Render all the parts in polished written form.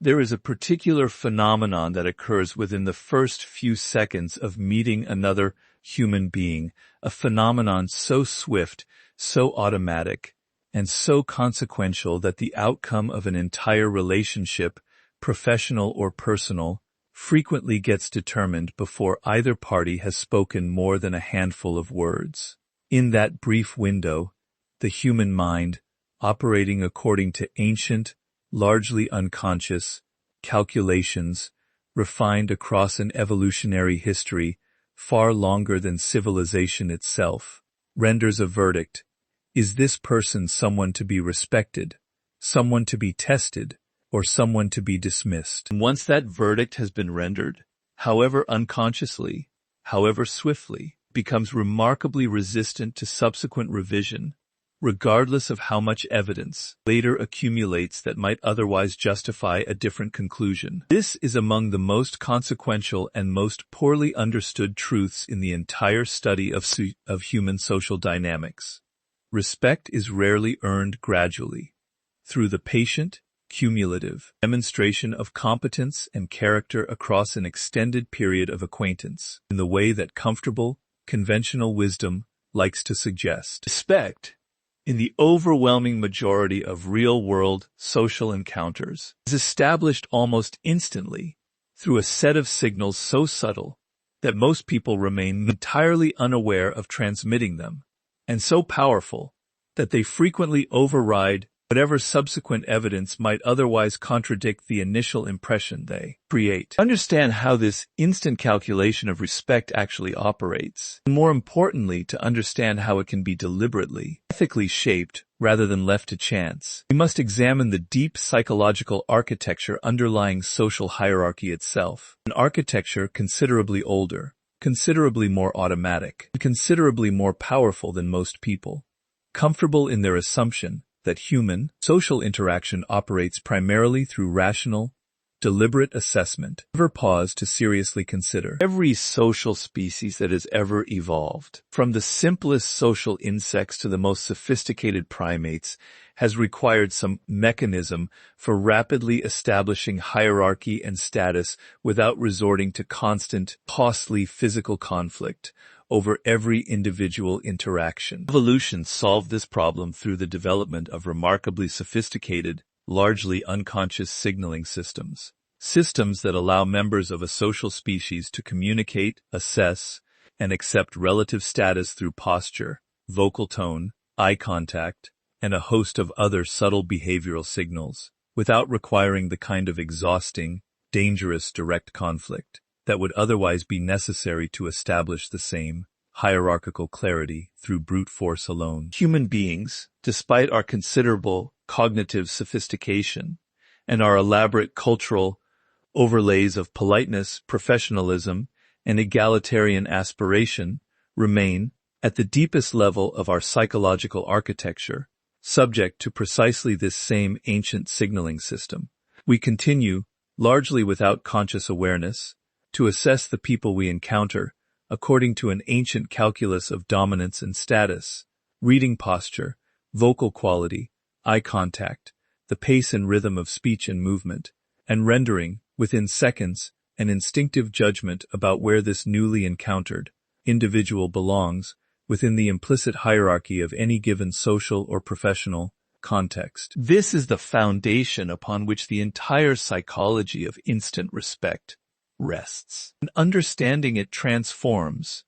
There is a particular phenomenon that occurs within the first few seconds of meeting another human being, a phenomenon so swift, so automatic, and so consequential that the outcome of an entire relationship, professional or personal, frequently gets determined before either party has spoken more than a handful of words. In that brief window, the human mind, operating according to ancient, largely unconscious, calculations, refined across an evolutionary history far longer than civilization itself, renders a verdict. Is this person someone to be respected, someone to be tested, or someone to be dismissed? And once that verdict has been rendered, however unconsciously, however swiftly, becomes remarkably resistant to subsequent revision, regardless of how much evidence later accumulates that might otherwise justify a different conclusion. This is among the most consequential and most poorly understood truths in the entire study of human social dynamics. Respect is rarely earned gradually, through the patient, cumulative demonstration of competence and character across an extended period of acquaintance, in the way that comfortable, conventional wisdom likes to suggest. Respect, in the overwhelming majority of real-world social encounters, is established almost instantly through a set of signals so subtle that most people remain entirely unaware of transmitting them, and so powerful that they frequently override whatever subsequent evidence might otherwise contradict the initial impression they create. Understand how this instant calculation of respect actually operates, and more importantly, to understand how it can be deliberately, ethically shaped rather than left to chance. We must examine the deep psychological architecture underlying social hierarchy itself, an architecture considerably older, considerably more automatic, and considerably more powerful than most people, comfortable in their assumption that human, social interaction operates primarily through rational, deliberate assessment. Never pause to seriously consider. Every social species that has ever evolved, from the simplest social insects to the most sophisticated primates, has required some mechanism for rapidly establishing hierarchy and status without resorting to constant, costly physical conflict over every individual interaction. Evolution solved this problem through the development of remarkably sophisticated, largely unconscious signaling systems. Systems that allow members of a social species to communicate, assess, and accept relative status through posture, vocal tone, eye contact, and a host of other subtle behavioral signals, without requiring the kind of exhausting, dangerous direct conflict that would otherwise be necessary to establish the same hierarchical clarity through brute force alone. Human beings, despite our considerable cognitive sophistication and our elaborate cultural overlays of politeness, professionalism, and egalitarian aspiration, remain, at the deepest level of our psychological architecture, subject to precisely this same ancient signaling system. We continue, largely without conscious awareness, to assess the people we encounter according to an ancient calculus of dominance and status, reading posture, vocal quality, eye contact, the pace and rhythm of speech and movement, and rendering, within seconds, an instinctive judgment about where this newly encountered individual belongs within the implicit hierarchy of any given social or professional context. This is the foundation upon which the entire psychology of instant respect rests. And understanding it transforms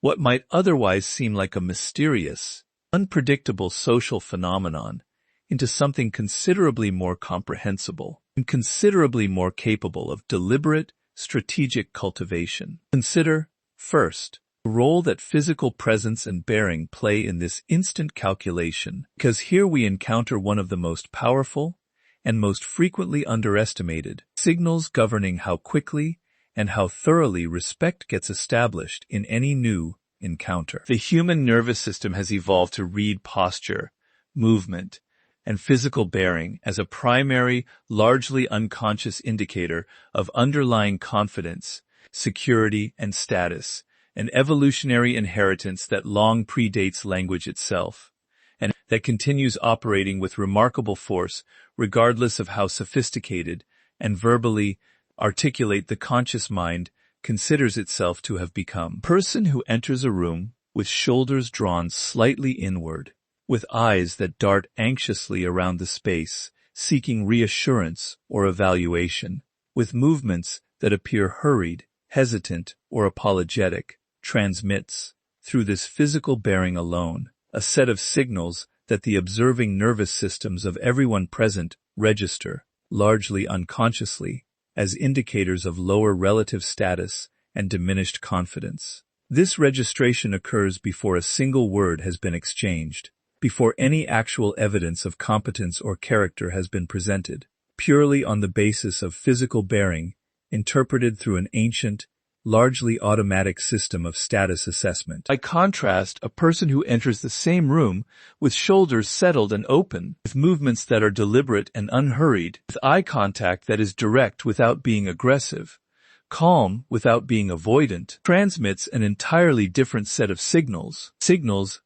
what might otherwise seem like a mysterious, unpredictable social phenomenon into something considerably more comprehensible and considerably more capable of deliberate, strategic cultivation. Consider, first, the role that physical presence and bearing play in this instant calculation, because here we encounter one of the most powerful and most frequently underestimated signals governing how quickly and how thoroughly respect gets established in any new encounter. The human nervous system has evolved to read posture, movement, and physical bearing as a primary, largely unconscious indicator of underlying confidence, security, and status, an evolutionary inheritance that long predates language itself, and that continues operating with remarkable force regardless of how sophisticated and verbally articulate the conscious mind considers itself to have become. Person who enters a room with shoulders drawn slightly inward, with eyes that dart anxiously around the space, seeking reassurance or evaluation, with movements that appear hurried, hesitant, or apologetic, transmits, through this physical bearing alone, a set of signals that the observing nervous systems of everyone present register, largely unconsciously, as indicators of lower relative status and diminished confidence. This registration occurs before a single word has been exchanged, before any actual evidence of competence or character has been presented, purely on the basis of physical bearing, interpreted through an ancient, largely automatic system of status assessment. By contrast, a person who enters the same room with shoulders settled and open, with movements that are deliberate and unhurried, with eye contact that is direct without being aggressive, calm without being avoidant, transmits an entirely different set of signals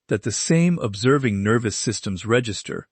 that the same observing nervous systems register,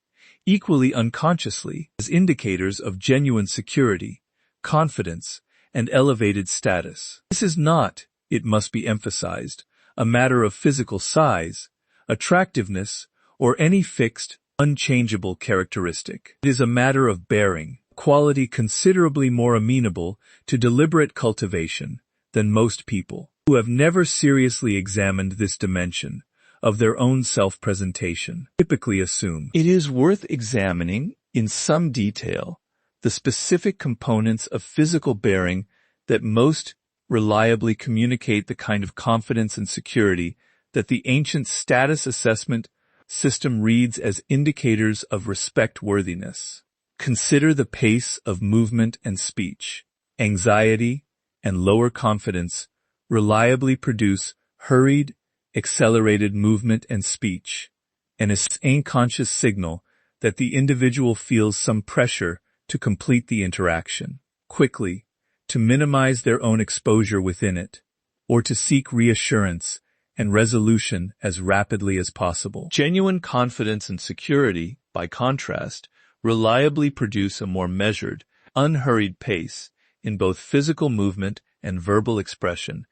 equally unconsciously, as indicators of genuine security, confidence, and elevated status. This is not, it must be emphasized, a matter of physical size, attractiveness, or any fixed, unchangeable characteristic. It is a matter of bearing, quality considerably more amenable to deliberate cultivation than most people, who have never seriously examined this dimension of their own self-presentation, typically assume. It is worth examining, in some detail, the specific components of physical bearing that most reliably communicate the kind of confidence and security that the ancient status assessment system reads as indicators of respect-worthiness. Consider the pace of movement and speech. Anxiety and lower confidence reliably produce hurried, accelerated movement and speech, and an unconscious signal that the individual feels some pressure to complete the interaction quickly, to minimize their own exposure within it, or to seek reassurance and resolution as rapidly as possible. Genuine confidence and security, by contrast, reliably produce a more measured, unhurried pace in both physical movement and verbal expression,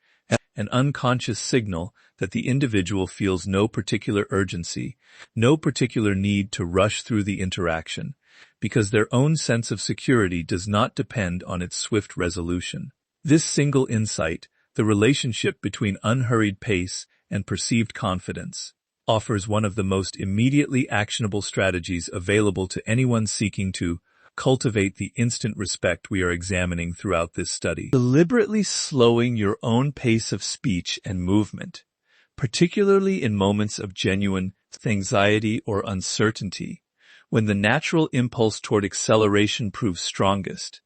an unconscious signal that the individual feels no particular urgency, no particular need to rush through the interaction, because their own sense of security does not depend on its swift resolution. This single insight, the relationship between unhurried pace and perceived confidence, offers one of the most immediately actionable strategies available to anyone seeking to cultivate the instant respect we are examining throughout this study. Deliberately slowing your own pace of speech and movement, particularly in moments of genuine anxiety or uncertainty, when the natural impulse toward acceleration proves strongest,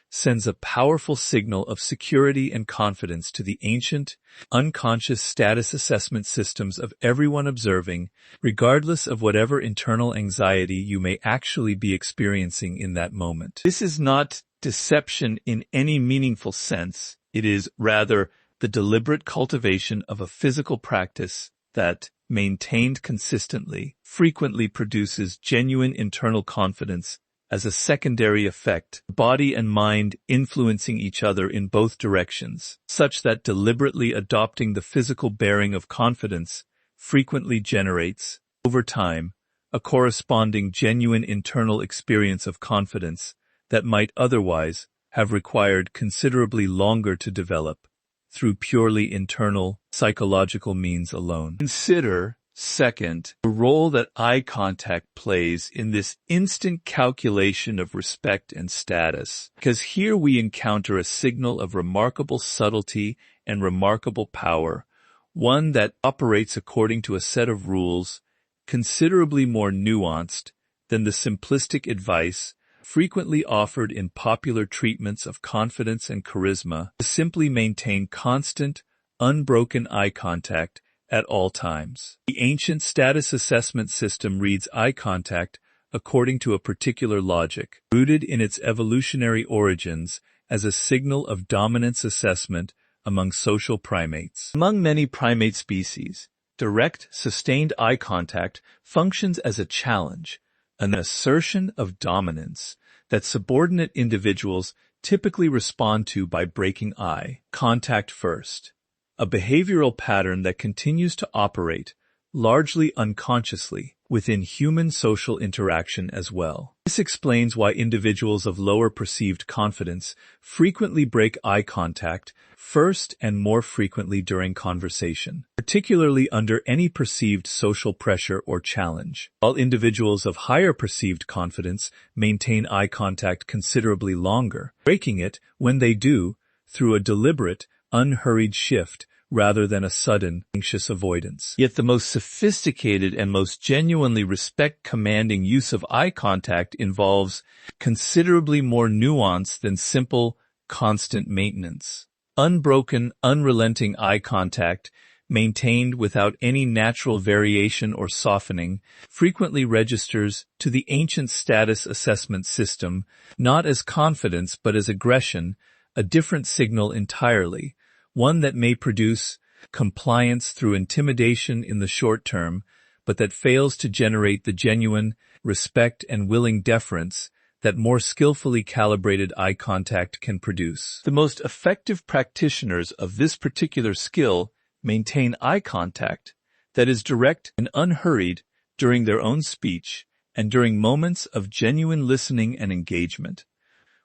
sends a powerful signal of security and confidence to the ancient, unconscious status assessment systems of everyone observing, regardless of whatever internal anxiety you may actually be experiencing in that moment. This is not deception in any meaningful sense. It is, rather, the deliberate cultivation of a physical practice that, maintained consistently, frequently produces genuine internal confidence as a secondary effect, body and mind influencing each other in both directions, such that deliberately adopting the physical bearing of confidence frequently generates, over time, a corresponding genuine internal experience of confidence that might otherwise have required considerably longer to develop through purely internal, psychological means alone. Consider, second, the role that eye contact plays in this instant calculation of respect and status, because here we encounter a signal of remarkable subtlety and remarkable power, one that operates according to a set of rules considerably more nuanced than the simplistic advice frequently offered in popular treatments of confidence and charisma to simply maintain constant, unbroken eye contact at all times. The ancient status assessment system reads eye contact according to a particular logic, rooted in its evolutionary origins as a signal of dominance assessment among social primates. Among many primate species, direct, sustained eye contact functions as a challenge, an assertion of dominance that subordinate individuals typically respond to by breaking eye contact first, a behavioral pattern that continues to operate, largely unconsciously, within human social interaction as well. This explains why individuals of lower perceived confidence frequently break eye contact first and more frequently during conversation, particularly under any perceived social pressure or challenge, while individuals of higher perceived confidence maintain eye contact considerably longer, breaking it, when they do, through a deliberate, unhurried shift rather than a sudden, anxious avoidance. Yet the most sophisticated and most genuinely respect-commanding use of eye contact involves considerably more nuance than simple, constant maintenance. Unbroken, unrelenting eye contact, maintained without any natural variation or softening, frequently registers to the ancient status assessment system not as confidence but as aggression, a different signal entirely, one that may produce compliance through intimidation in the short term, but that fails to generate the genuine respect and willing deference that more skillfully calibrated eye contact can produce. The most effective practitioners of this particular skill maintain eye contact that is direct and unhurried during their own speech and during moments of genuine listening and engagement,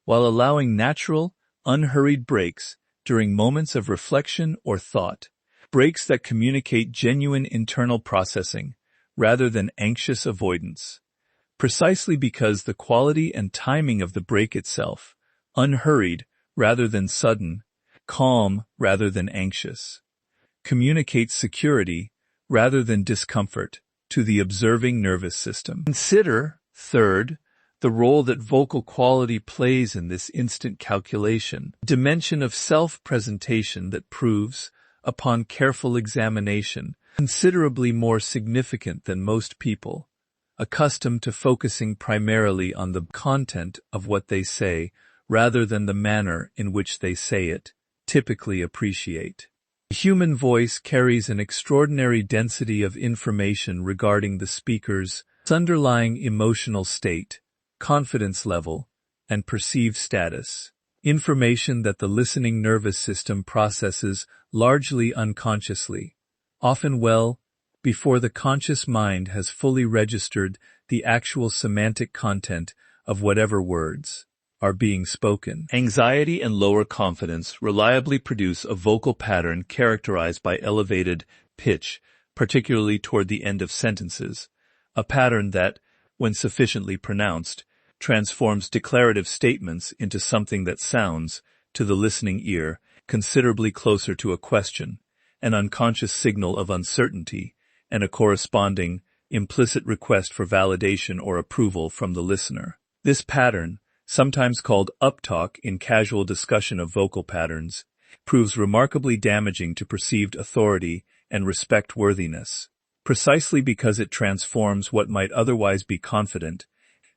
while allowing natural, unhurried breaks during moments of reflection or thought, breaks that communicate genuine internal processing rather than anxious avoidance, precisely because the quality and timing of the break itself, unhurried rather than sudden, calm rather than anxious, communicates security rather than discomfort to the observing nervous system. Consider, third, the role that vocal quality plays in this instant calculation, a dimension of self-presentation that proves, upon careful examination, considerably more significant than most people, accustomed to focusing primarily on the content of what they say rather than the manner in which they say it, typically appreciate. The human voice carries an extraordinary density of information regarding the speaker's underlying emotional state, confidence level, and perceived status, information that the listening nervous system processes largely unconsciously, often well before the conscious mind has fully registered the actual semantic content of whatever words are being spoken. Anxiety and lower confidence reliably produce a vocal pattern characterized by elevated pitch, particularly toward the end of sentences, a pattern that, when sufficiently pronounced, transforms declarative statements into something that sounds, to the listening ear, considerably closer to a question, an unconscious signal of uncertainty, and a corresponding, implicit request for validation or approval from the listener. This pattern, sometimes called uptalk in casual discussion of vocal patterns, proves remarkably damaging to perceived authority and respect-worthiness, precisely because it transforms what might otherwise be confident,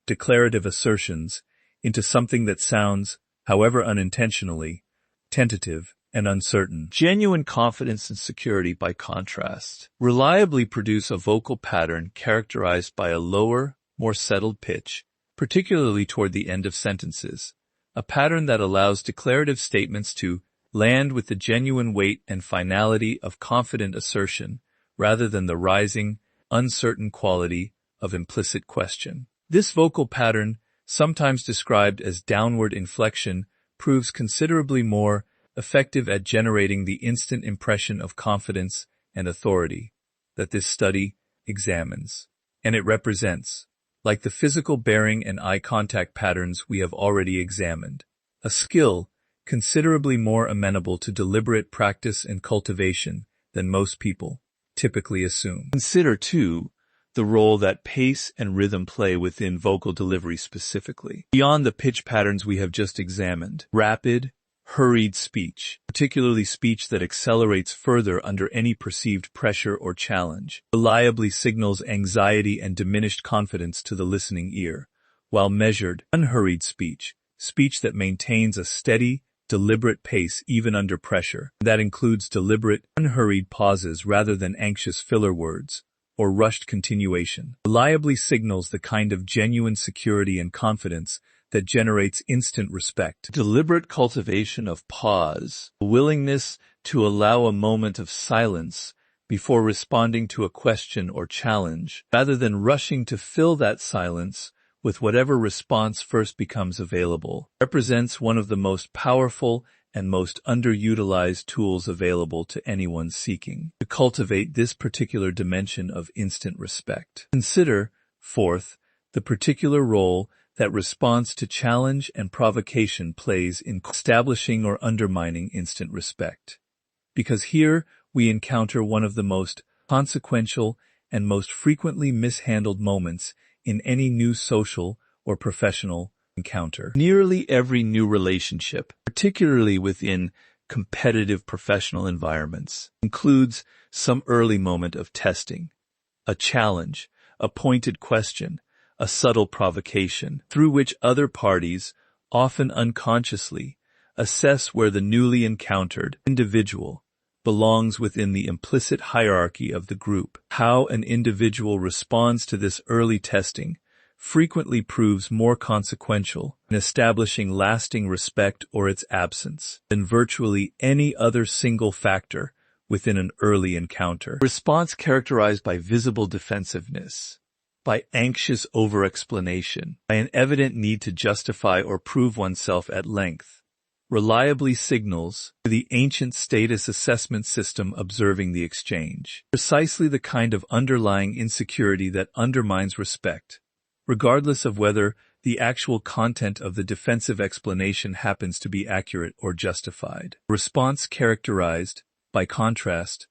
declarative assertions into something that sounds, however unintentionally, tentative and uncertain. Genuine confidence and security, by contrast, reliably produce a vocal pattern characterized by a lower, more settled pitch, particularly toward the end of sentences, a pattern that allows declarative statements to land with the genuine weight and finality of confident assertion rather than the rising, uncertain quality of implicit question. This vocal pattern, sometimes described as downward inflection, proves considerably more effective at generating the instant impression of confidence and authority that this study examines. And it represents, like the physical bearing and eye contact patterns we have already examined, a skill considerably more amenable to deliberate practice and cultivation than most people typically assume. Consider, too, the role that pace and rhythm play within vocal delivery specifically. Beyond the pitch patterns we have just examined, rapid, hurried speech, particularly speech that accelerates further under any perceived pressure or challenge, reliably signals anxiety and diminished confidence to the listening ear, while measured, unhurried speech, speech that maintains a steady, deliberate pace even under pressure, that includes deliberate, unhurried pauses rather than anxious filler words, or rushed continuation, reliably signals the kind of genuine security and confidence that generates instant respect. Deliberate cultivation of pause, a willingness to allow a moment of silence before responding to a question or challenge, rather than rushing to fill that silence with whatever response first becomes available, represents one of the most powerful and most underutilized tools available to anyone seeking to cultivate this particular dimension of instant respect. Consider, fourth, the particular role that response to challenge and provocation plays in establishing or undermining instant respect. Because here we encounter one of the most consequential and most frequently mishandled moments in any new social or professional encounter. Nearly every new relationship, particularly within competitive professional environments, includes some early moment of testing, a challenge, a pointed question, a subtle provocation, through which other parties, often unconsciously, assess where the newly encountered individual belongs within the implicit hierarchy of the group. How an individual responds to this early testing frequently proves more consequential in establishing lasting respect or its absence than virtually any other single factor within an early encounter. Response characterized by visible defensiveness, by anxious over-explanation, by an evident need to justify or prove oneself at length, reliably signals to the ancient status assessment system observing the exchange, precisely the kind of underlying insecurity that undermines respect, regardless of whether the actual content of the defensive explanation happens to be accurate or justified. Response characterized, by contrast,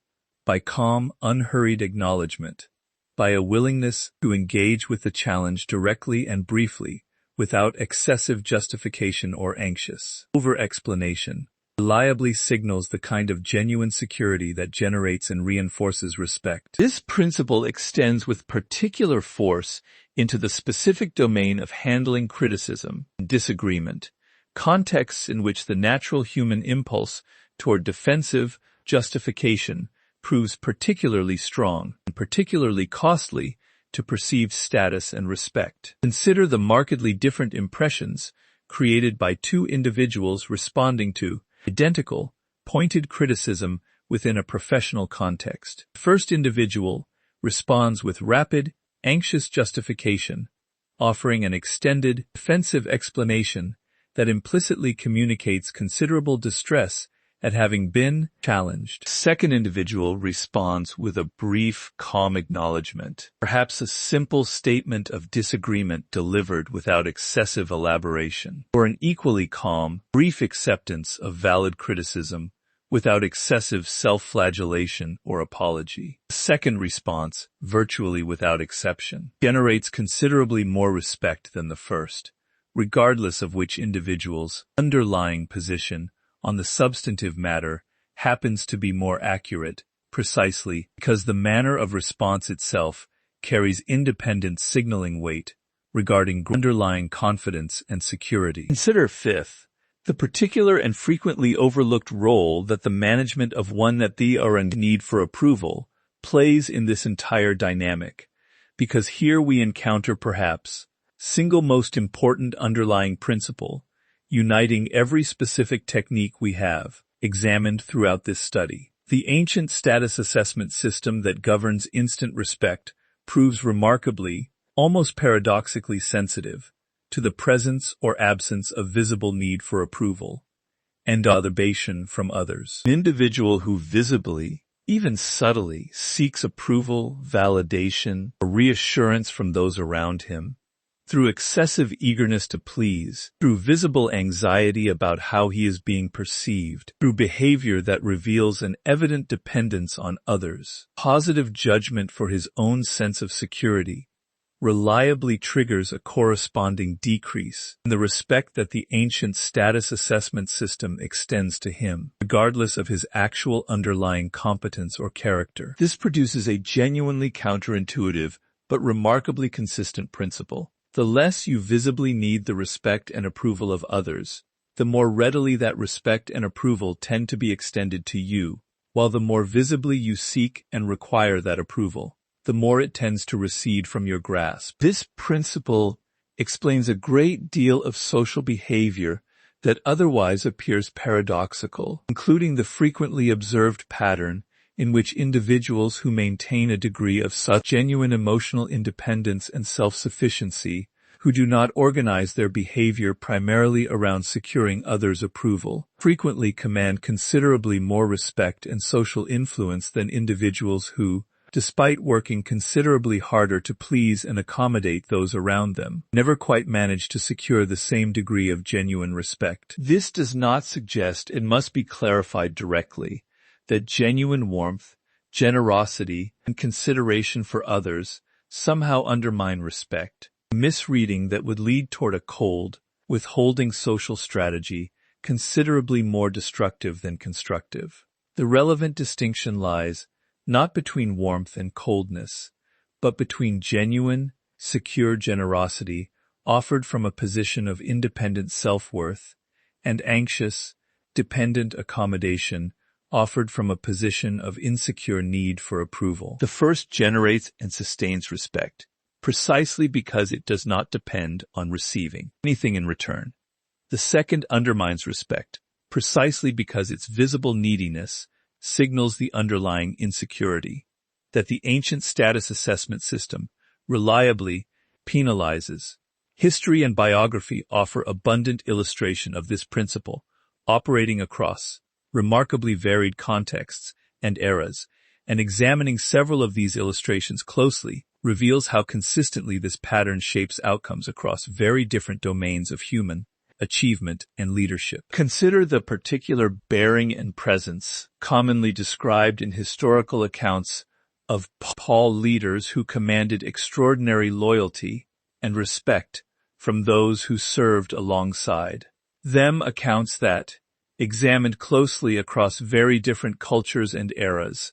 by calm, unhurried acknowledgement, by a willingness to engage with the challenge directly and briefly, without excessive justification or anxious over-explanation, reliably signals the kind of genuine security that generates and reinforces respect. This principle extends with particular force into the specific domain of handling criticism and disagreement, contexts in which the natural human impulse toward defensive justification proves particularly strong and particularly costly to perceived status and respect. Consider the markedly different impressions created by two individuals responding to identical, pointed criticism within a professional context. The first individual responds with rapid, anxious justification, offering an extended, defensive explanation that implicitly communicates considerable distress at having been challenged. The second individual responds with a brief, calm acknowledgement, perhaps a simple statement of disagreement delivered without excessive elaboration, or an equally calm, brief acceptance of valid criticism without excessive self-flagellation or apology. The second response, virtually without exception, generates considerably more respect than the first, regardless of which individual's underlying position on the substantive matter happens to be more accurate, precisely because the manner of response itself carries independent signaling weight regarding underlying confidence and security. Consider, fifth, the particular and frequently overlooked role that the management of one that the are in need for approval plays in this entire dynamic, because here we encounter perhaps single most important underlying principle uniting every specific technique we have examined throughout this study. The ancient status assessment system that governs instant respect proves remarkably, almost paradoxically sensitive to the presence or absence of visible need for approval and observation from others. An individual who visibly, even subtly, seeks approval, validation, or reassurance from those around him, through excessive eagerness to please, through visible anxiety about how he is being perceived, through behavior that reveals an evident dependence on others, positive judgment for his own sense of security, reliably triggers a corresponding decrease in the respect that the ancient status assessment system extends to him, regardless of his actual underlying competence or character. This produces a genuinely counterintuitive but remarkably consistent principle. The less you visibly need the respect and approval of others, the more readily that respect and approval tend to be extended to you, while the more visibly you seek and require that approval, the more it tends to recede from your grasp. This principle explains a great deal of social behavior that otherwise appears paradoxical, including the frequently observed pattern in which individuals who maintain a degree of such genuine emotional independence and self-sufficiency, who do not organize their behavior primarily around securing others' approval, frequently command considerably more respect and social influence than individuals who, despite working considerably harder to please and accommodate those around them, never quite manage to secure the same degree of genuine respect. This does not suggest, it must be clarified directly, that genuine warmth, generosity, and consideration for others somehow undermine respect, a misreading that would lead toward a cold, withholding social strategy considerably more destructive than constructive. The relevant distinction lies not between warmth and coldness, but between genuine, secure generosity offered from a position of independent self-worth and anxious, dependent accommodation offered from a position of insecure need for approval. The first generates and sustains respect, precisely because it does not depend on receiving anything in return. The second undermines respect, precisely because its visible neediness signals the underlying insecurity that the ancient status assessment system reliably penalizes. History and biography offer abundant illustration of this principle, operating across remarkably varied contexts and eras, and examining several of these illustrations closely reveals how consistently this pattern shapes outcomes across very different domains of human achievement and leadership. Consider the particular bearing and presence commonly described in historical accounts of Paul leaders who commanded extraordinary loyalty and respect from those who served alongside them, accounts that, examined closely across very different cultures and eras,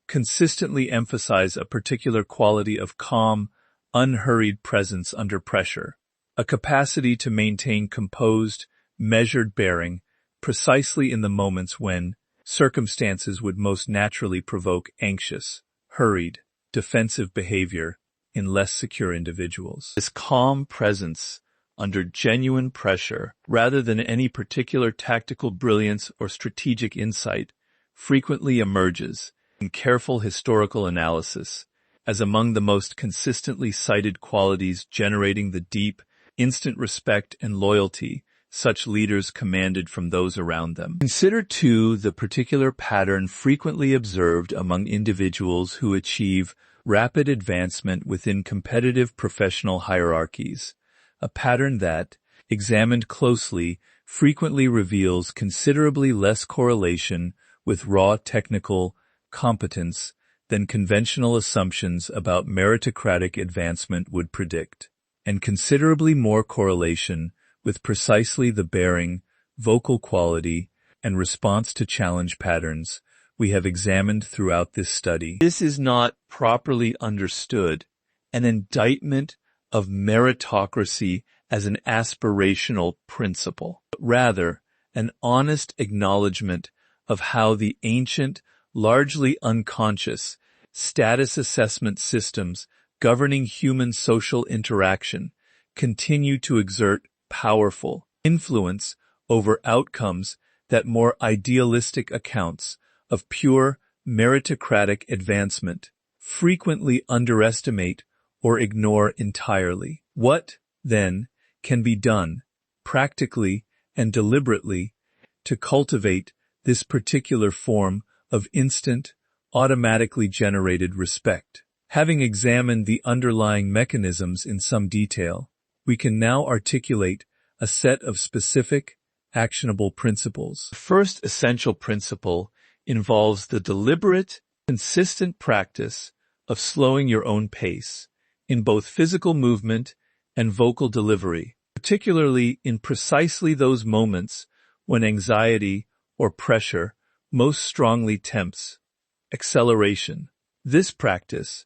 consistently emphasize a particular quality of calm, unhurried presence under pressure, a capacity to maintain composed, measured bearing precisely in the moments when circumstances would most naturally provoke anxious, hurried, defensive behavior in less secure individuals. This calm presence under genuine pressure, rather than any particular tactical brilliance or strategic insight, frequently emerges in careful historical analysis as among the most consistently cited qualities generating the deep, instant respect and loyalty such leaders commanded from those around them. Consider, too, the particular pattern frequently observed among individuals who achieve rapid advancement within competitive professional hierarchies, a pattern that, examined closely, frequently reveals considerably less correlation with raw technical competence than conventional assumptions about meritocratic advancement would predict, and considerably more correlation with precisely the bearing, vocal quality, and response to challenge patterns we have examined throughout this study. This is not properly understood an indictment of meritocracy as an aspirational principle, but rather an honest acknowledgement of how the ancient, largely unconscious, status assessment systems governing human social interaction continue to exert powerful influence over outcomes that more idealistic accounts of pure meritocratic advancement frequently underestimate or ignore entirely. What, then, can be done, practically and deliberately, to cultivate this particular form of instant, automatically generated respect? Having examined the underlying mechanisms in some detail, we can now articulate a set of specific, actionable principles. The first essential principle involves the deliberate, consistent practice of slowing your own pace in both physical movement and vocal delivery, particularly in precisely those moments when anxiety or pressure most strongly tempts acceleration. This practice,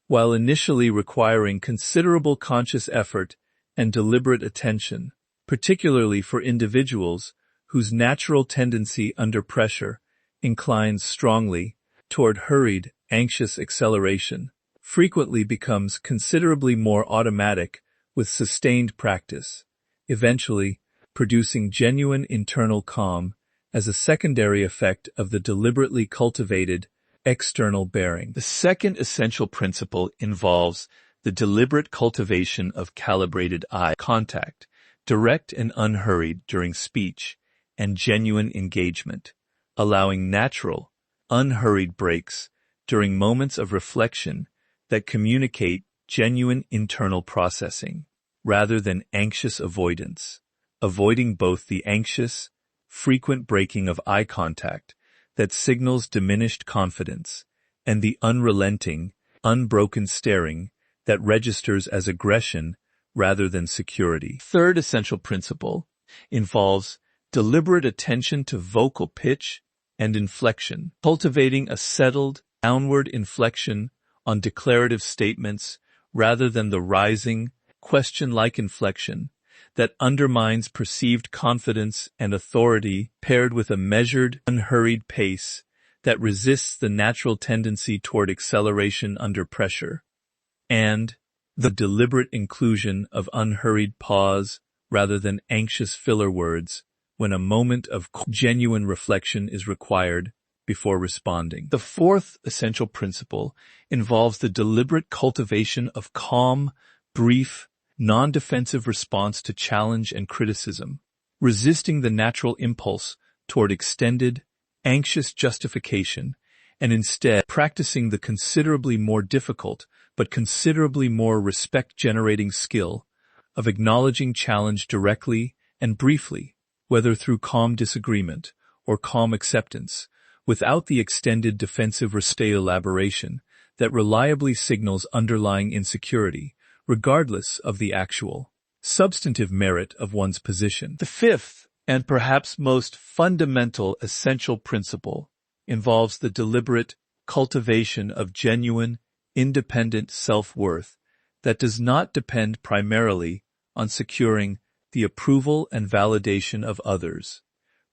while initially requiring considerable conscious effort and deliberate attention, particularly for individuals whose natural tendency under pressure inclines strongly toward hurried, anxious acceleration, frequently becomes considerably more automatic with sustained practice, eventually producing genuine internal calm as a secondary effect of the deliberately cultivated external bearing. The second essential principle involves the deliberate cultivation of calibrated eye contact, direct and unhurried during speech, and genuine engagement, allowing natural, unhurried breaks during moments of reflection that communicate genuine internal processing, rather than anxious avoidance, avoiding both the anxious, frequent breaking of eye contact that signals diminished confidence and the unrelenting, unbroken staring that registers as aggression rather than security. Third essential principle involves deliberate attention to vocal pitch and inflection, cultivating a settled, downward inflection on declarative statements rather than the rising, question-like inflection that undermines perceived confidence and authority, paired with a measured, unhurried pace that resists the natural tendency toward acceleration under pressure, and the deliberate inclusion of unhurried pause rather than anxious filler words when a moment of genuine reflection is required before responding. The fourth essential principle involves the deliberate cultivation of calm, brief, non-defensive response to challenge and criticism, resisting the natural impulse toward extended, anxious justification, and instead practicing the considerably more difficult but considerably more respect-generating skill of acknowledging challenge directly and briefly, whether through calm disagreement or calm acceptance, without the extended defensive elaboration that reliably signals underlying insecurity, regardless of the actual, substantive merit of one's position. The fifth, and perhaps most fundamental essential principle, involves the deliberate cultivation of genuine, independent self-worth that does not depend primarily on securing the approval and validation of others,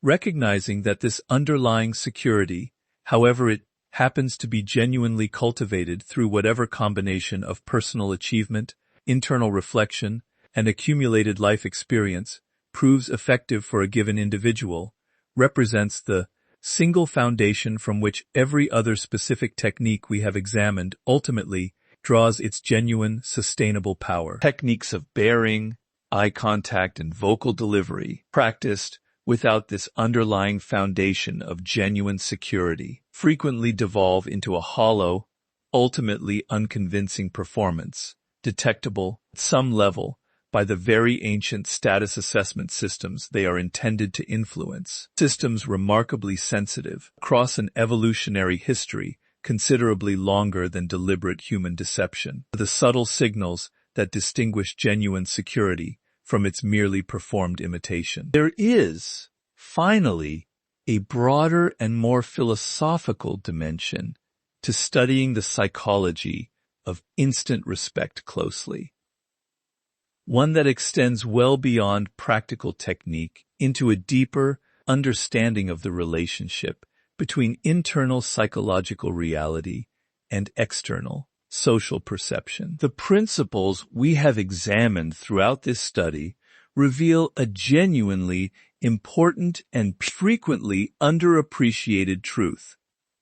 recognizing that this underlying security, however it happens to be genuinely cultivated through whatever combination of personal achievement, internal reflection, and accumulated life experience, proves effective for a given individual, represents the single foundation from which every other specific technique we have examined ultimately draws its genuine, sustainable power. Techniques of bearing, eye contact, and vocal delivery, practiced without this underlying foundation of genuine security, frequently devolve into a hollow, ultimately unconvincing performance, detectable at some level by the very ancient status assessment systems they are intended to influence. Systems remarkably sensitive across an evolutionary history considerably longer than deliberate human deception. The subtle signals that distinguish genuine security from its merely performed imitation. There is, finally, a broader and more philosophical dimension to studying the psychology of instant respect closely. One that extends well beyond practical technique into a deeper understanding of the relationship between internal psychological reality and external social perception. The principles we have examined throughout this study reveal a genuinely important and frequently underappreciated truth,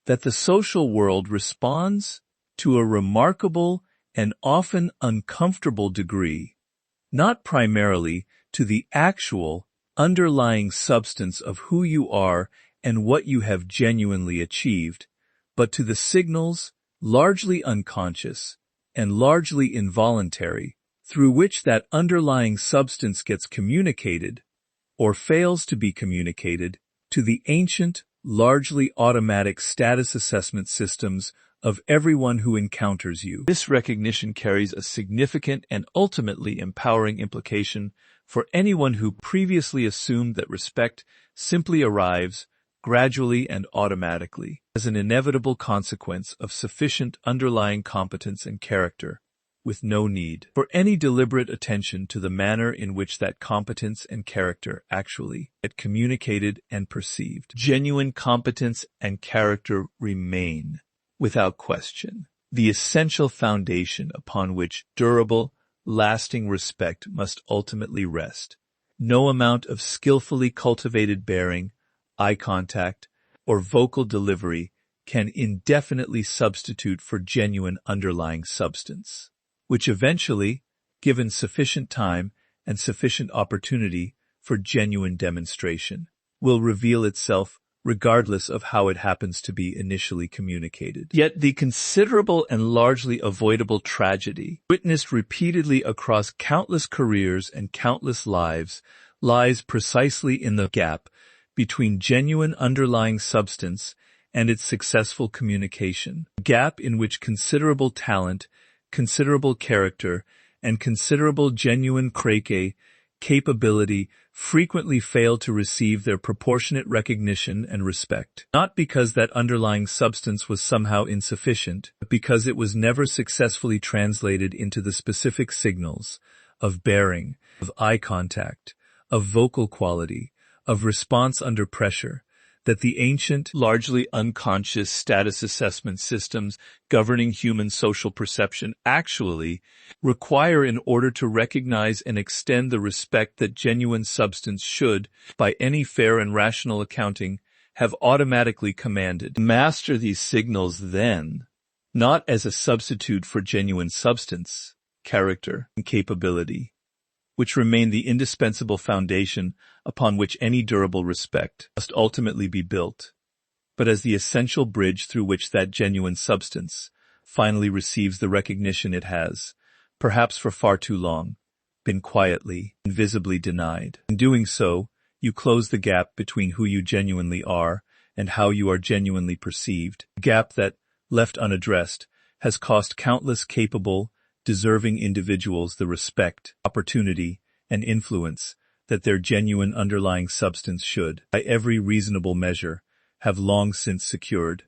that the social world responds to a remarkable and often uncomfortable degree not primarily to the actual, underlying substance of who you are and what you have genuinely achieved, but to the signals, largely unconscious and largely involuntary, through which that underlying substance gets communicated, or fails to be communicated, to the ancient, largely automatic status assessment systems of everyone who encounters you. This recognition carries a significant and ultimately empowering implication for anyone who previously assumed that respect simply arrives gradually and automatically as an inevitable consequence of sufficient underlying competence and character, with no need for any deliberate attention to the manner in which that competence and character actually get communicated and perceived. Genuine competence and character remain, without question, the essential foundation upon which durable, lasting respect must ultimately rest. No amount of skillfully cultivated bearing, eye contact, or vocal delivery can indefinitely substitute for genuine underlying substance, which eventually, given sufficient time and sufficient opportunity for genuine demonstration, will reveal itself regardless of how it happens to be initially communicated. Yet the considerable and largely avoidable tragedy, witnessed repeatedly across countless careers and countless lives, lies precisely in the gap between genuine underlying substance and its successful communication, a gap in which considerable talent, considerable character, and considerable genuine capability frequently fail to receive their proportionate recognition and respect. Not because that underlying substance was somehow insufficient, but because it was never successfully translated into the specific signals of bearing, of eye contact, of vocal quality, of response under pressure, that the ancient, largely unconscious status assessment systems governing human social perception actually require in order to recognize and extend the respect that genuine substance should, by any fair and rational accounting, have automatically commanded. Master these signals then, not as a substitute for genuine substance, character, and capability, which remain the indispensable foundation upon which any durable respect must ultimately be built, but as the essential bridge through which that genuine substance finally receives the recognition it has, perhaps for far too long, been quietly, invisibly denied. In doing so, you close the gap between who you genuinely are and how you are genuinely perceived, a gap that, left unaddressed, has cost countless capable, deserving individuals the respect, opportunity, and influence that their genuine underlying substance should, by every reasonable measure, have long since secured.